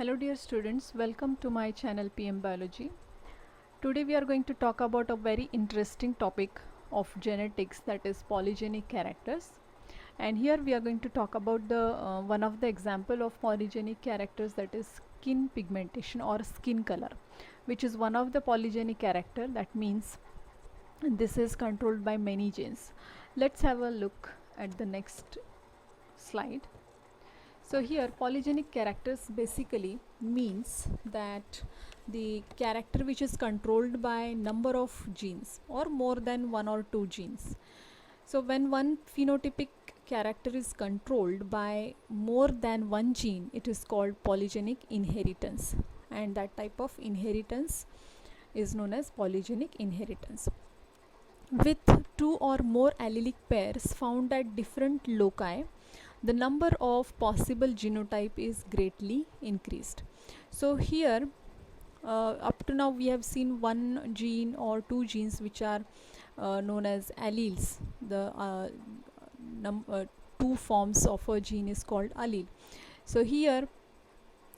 Hello dear students, welcome to my channel PM Biology. Today we are going to talk about a very interesting topic of genetics, that is polygenic characters. And here we are going to talk about the one of the example of polygenic characters, that is skin pigmentation or skin color, which is one of the polygenic character. That means this is controlled by many genes. Let's have a look at the next slide. So here polygenic characters basically means that the character which is controlled by number of genes or more than one or two genes. So when one phenotypic character is controlled by more than one gene, it is called polygenic inheritance, and that type of inheritance is known as polygenic inheritance. With two or more allelic pairs found at different loci, the number of possible genotype is greatly increased. So here up to now we have seen one gene or two genes which are known as alleles. The two forms of a gene is called allele. So here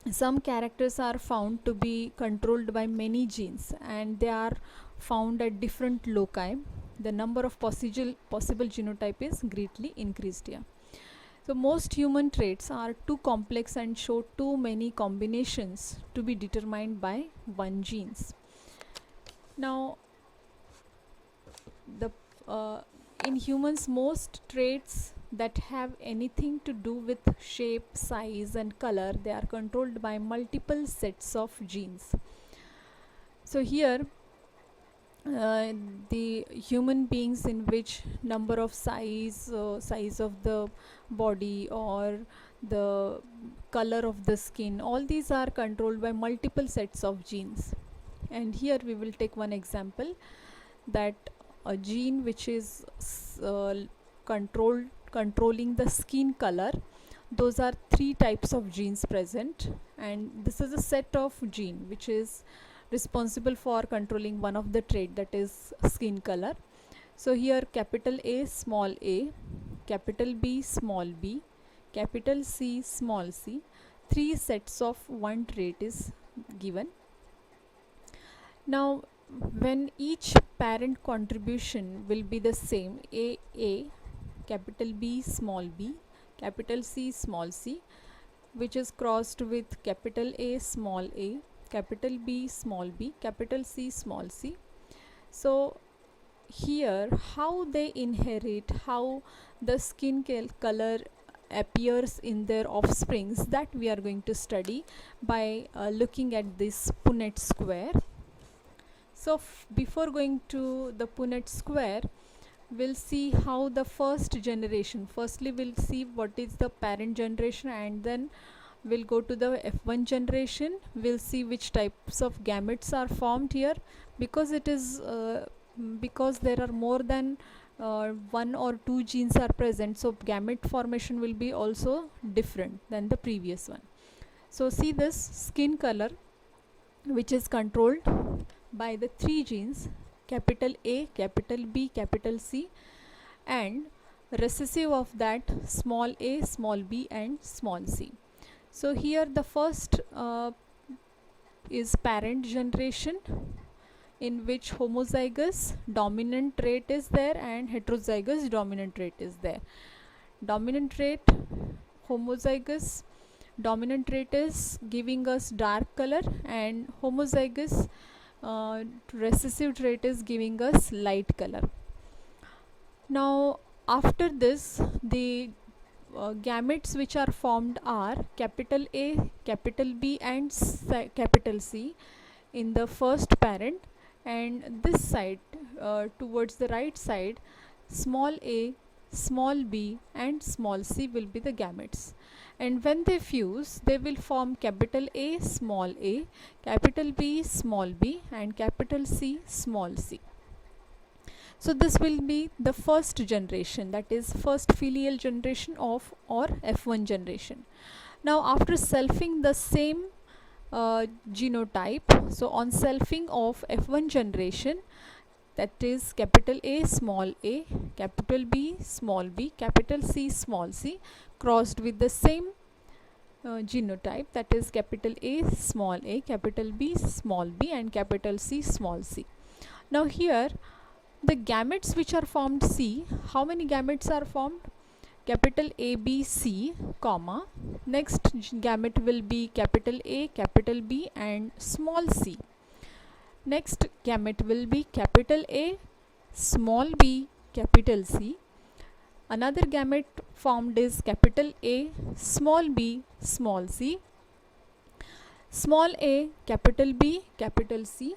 some characters are found to be controlled by many genes and they are found at different loci. The number of possible genotype is greatly increased here. So most human traits are too complex and show too many combinations to be determined by one genes. Now in humans, most traits that have anything to do with shape, size and color, they are controlled by multiple sets of genes. So here the human beings in which number of size of the body or the color of the skin, all these are controlled by multiple sets of genes. And here we will take one example, that a gene which is controlling the skin color. Those are three types of genes present, and this is a set of gene which is responsible for controlling one of the trait, that is skin color. So here capital A small a, capital B small b, capital C small c, three sets of one trait is given. Now when each parent contribution will be the same, a, capital B small b, capital C small c, which is crossed with capital A small a, capital B small b, capital C small c. So here how they inherit, how the skin color appears in their offsprings, that we are going to study by looking at this Punnett square. So before going to the Punnett square, we'll see how the first generation, firstly we'll see what is the parent generation, and then we'll go to the F1 generation. We'll see which types of gametes are formed here, because it is because there are more than one or two genes are present, so gamete formation will be also different than the previous one. So see this skin color which is controlled by the three genes, capital A, capital B, capital C, and recessive of that small a, small b and small c. So here the first is parent generation, in which homozygous dominant trait is there and heterozygous dominant trait is there. Dominant trait, homozygous dominant trait is giving us dark color, and homozygous recessive trait is giving us light color. Now after this, the gametes which are formed are capital A, capital B and capital C in the first parent, and this side towards the right side, small a, small b and small c will be the gametes, and when they fuse they will form capital A small a, capital B small b and capital C small c. So this will be the first generation, that is first filial generation of or F1 generation. Now after selfing the same genotype, so on selfing of F1 generation, that is capital A small a, capital B small b, capital C small c, crossed with the same genotype, that is capital A small a, capital B small b, and capital C small c. Now here the gametes which are formed, see how many gametes are formed. Capital A B C comma, next gamete will be capital A, capital B and small c. Next gamete will be capital A, small b, capital C. Another gamete formed is capital A, small b, small c. Small a, capital B, capital C.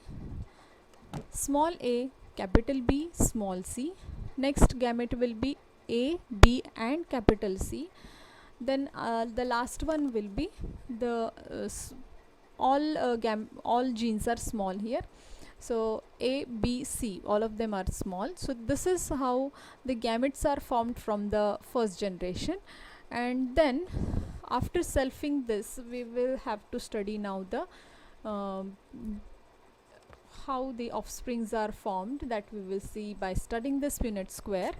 Small a, capital B, small c. Next gamete will be A, B and capital C. Then the last one will be the all genes are small here. So A, B, C, all of them are small. So this is how the gametes are formed from the first generation. And then after selfing this, we will have to study now the how the offsprings are formed, that we will see by studying this Punnett square.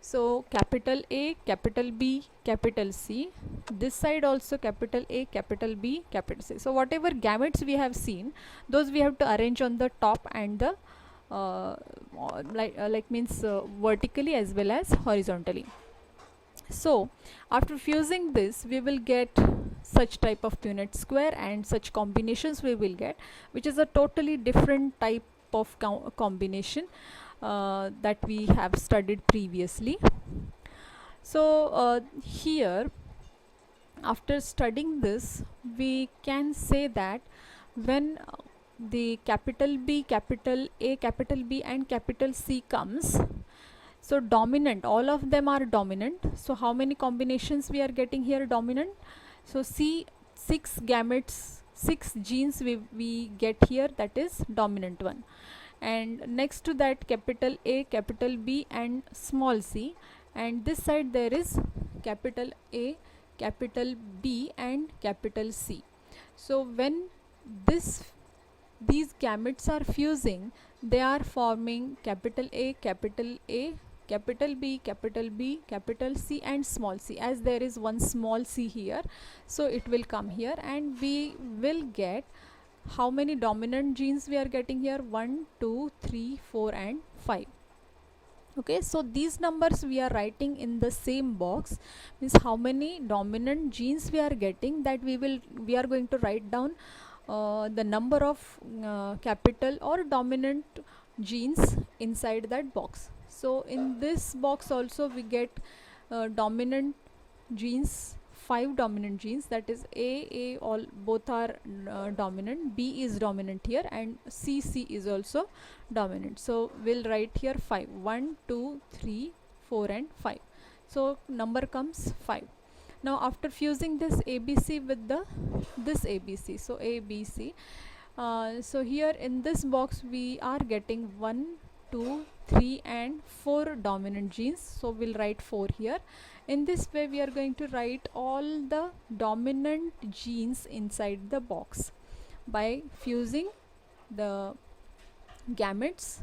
So capital A, capital B, capital C. This side also capital A, capital B, capital C. So whatever gametes we have seen, those we have to arrange on the top and the vertically as well as horizontally. So after fusing this, we will get such type of Punnett square, and such combinations we will get, which is a totally different type of combination that we have studied previously. So here, after studying this, we can say that when the capital B, capital A, capital B and capital C comes, so dominant, all of them are dominant. So how many combinations we are getting here dominant? So see, 6 gametes, 6 genes we get here, that is dominant one. And next to that capital A, capital B and small c, and this side there is capital A, capital B and capital C. So when these gametes are fusing, they are forming capital A, capital A, capital B, capital B, capital C and small c. As there is one small c here, so it will come here, and we will get how many dominant genes we are getting here? 1, 2, 3, 4 and 5. Okay, so these numbers we are writing in the same box, means how many dominant genes we are getting, that we are going to write down the number of capital or dominant genes inside that box. So in this box also we get dominant genes, 5 dominant genes, that is A, all both are dominant, B is dominant here, and C is also dominant. So we'll write here 5, 1, 2, 3, 4 and 5. So number comes 5. Now after fusing this ABC with this ABC, so ABC, so here in this box we are getting 1, 2, 3 and 4 dominant genes, so we'll write 4 here. In this way we are going to write all the dominant genes inside the box by fusing the gametes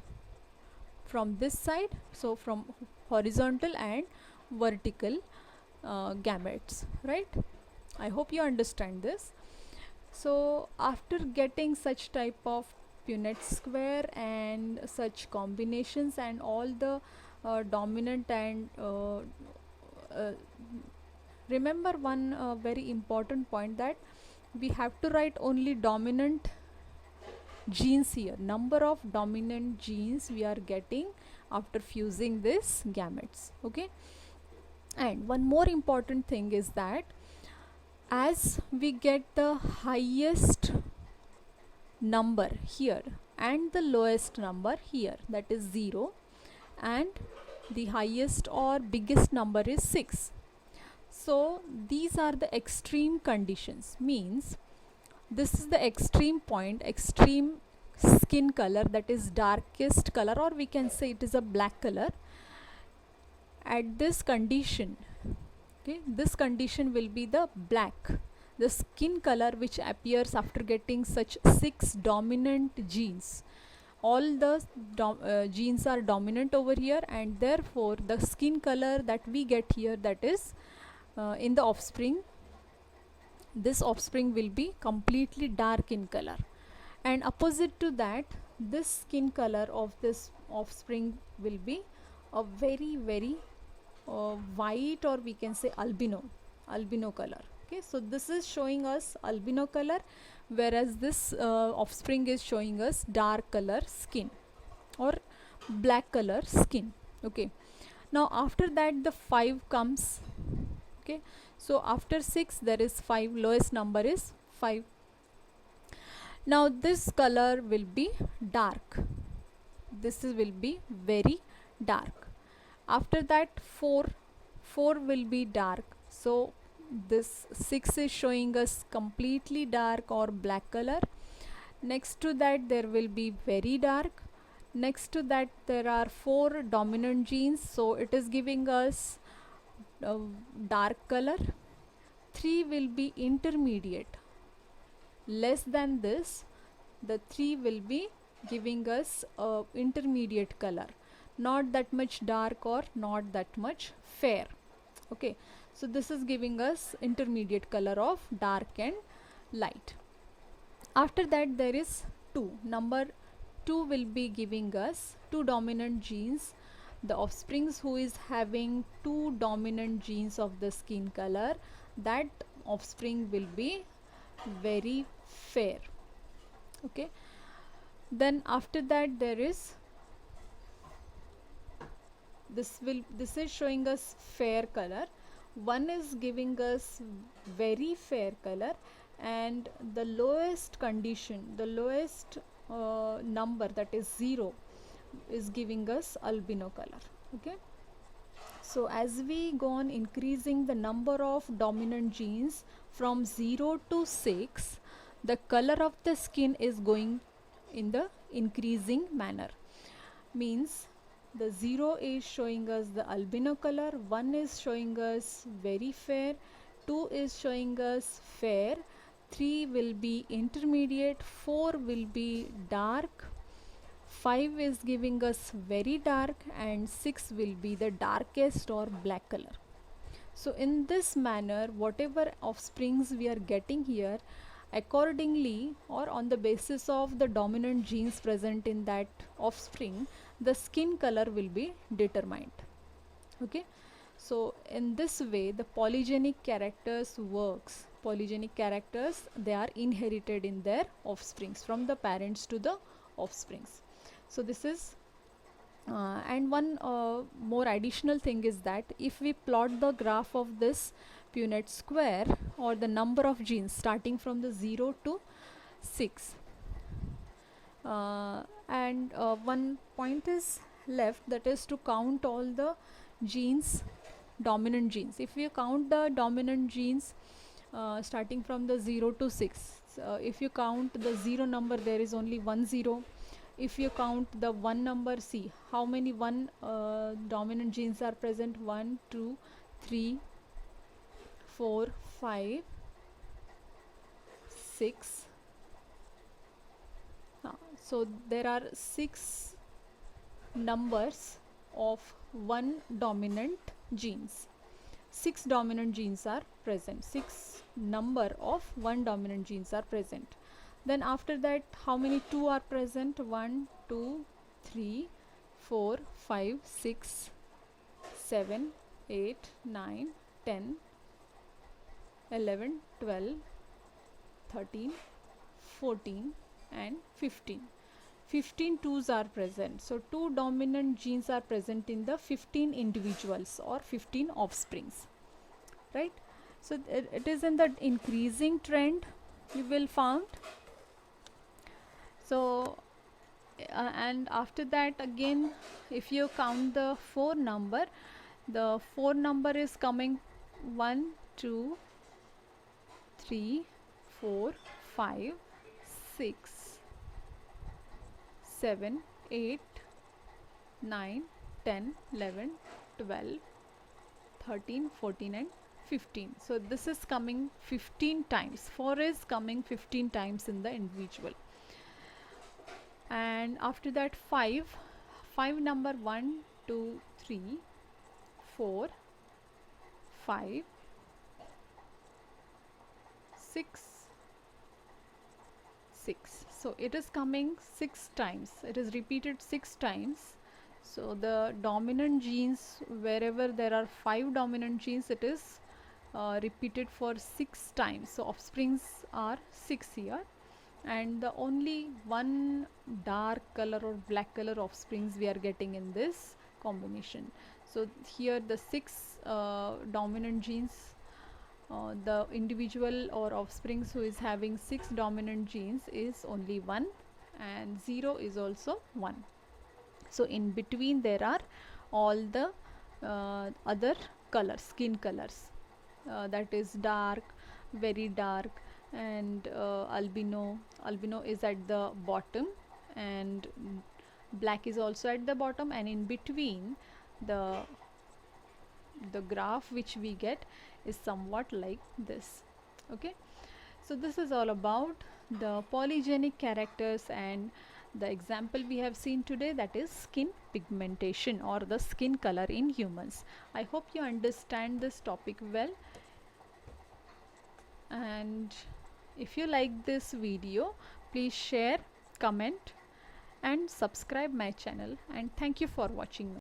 from this side, so from horizontal and vertical gametes, right? I hope you understand this. So after getting such type of Punnett square and such combinations and all the dominant and remember one very important point, that we have to write only dominant genes here, number of dominant genes we are getting after fusing this gametes. Okay, and one more important thing is that as we get the highest number here and the lowest number here, that is 0, and the highest or biggest number is 6. So these are the extreme conditions, means this is the extreme point, extreme skin color, that is darkest color, or we can say it is a black color. At this condition, okay, this condition will be the black, the skin color which appears after getting such 6 dominant genes. All the genes are dominant over here, and therefore the skin color that we get here, that is in the offspring, this offspring will be completely dark in color, and opposite to that, this skin color of this offspring will be a very very white, or we can say albino color. Okay, so this is showing us albino color, whereas this offspring is showing us dark color skin or black color skin. Okay, now after that the 5 comes. Okay, so after 6 there is 5, lowest number is 5. Now this color will be dark, this will be very dark. After that 4 will be dark, so this 6 is showing us completely dark or black color. Next to that there will be very dark. Next to that there are 4 dominant genes, so it is giving us dark color. 3 will be intermediate, less than this, the 3 will be giving us intermediate color, not that much dark or not that much fair. Okay, so this is giving us intermediate color of dark and light. After that there is 2, number 2 will be giving us 2 dominant genes. The offsprings who is having 2 dominant genes of the skin color, that offspring will be very fair. Okay, then after that there is this is showing us fair color. One is giving us very fair color, and the lowest condition, the lowest number, that is 0, is giving us albino color. Okay, so as we go on increasing the number of dominant genes from 0 to 6, the color of the skin is going in the increasing manner. Means the 0 is showing us the albino color, 1 is showing us very fair, 2 is showing us fair, 3 will be intermediate, 4 will be dark, 5 is giving us very dark, and 6 will be the darkest or black color. So in this manner, whatever offsprings we are getting here, accordingly or on the basis of the dominant genes present in that offspring, the skin color will be determined. Okay, so in this way the polygenic characters works. Polygenic characters, they are inherited in their offsprings from the parents to the offsprings. So this is and one more additional thing is that if we plot the graph of this Punnett square, or the number of genes starting from the 0 to 6, and one point is left, that is to count all the genes, dominant genes. If we count the dominant genes starting from the 0 to 6, if you count the 0 number, there is only 1 0. If you count the 1 number, see how many 1 dominant genes are present: 1 2 3 4 5 6. So there are 6 numbers of 1 dominant genes. 6 dominant genes are present, 6 number of 1 dominant genes are present. Then after that, how many 2 are present? 1 2 3 4 5 6 7 8 9 10 11 12 13 14 and 15. 15 twos are present, so 2 dominant genes are present in the 15 individuals or 15 offsprings, right? So it is in the increasing trend, you will found. So and after that again, if you count the 4 number, the 4 number is coming 1 2 3 4 5 6 7 8 9 10 11 12 13 14 and 15. So this is coming 15 times, 4 is coming 15 times in the individual. And after that 5 number 1 2 3 4 5 6 6. So it is coming 6 times, it is repeated 6 times. So the dominant genes, wherever there are 5 dominant genes, it is repeated for 6 times. So offsprings are 6 here, and the only one dark color or black color offsprings we are getting in this combination. So here the 6 dominant genes, the individual or offsprings who is having 6 dominant genes is only 1, and 0 is also 1. So in between there are all the other colors, skin colors, that is dark, very dark, and albino. Albino is at the bottom, and black is also at the bottom, and in between the graph which we get is somewhat like this. Okay, so this is all about the polygenic characters and the example we have seen today, that is skin pigmentation or the skin color in humans. I hope you understand this topic well, and if you like this video, please share, comment and subscribe my channel, and thank you for watching.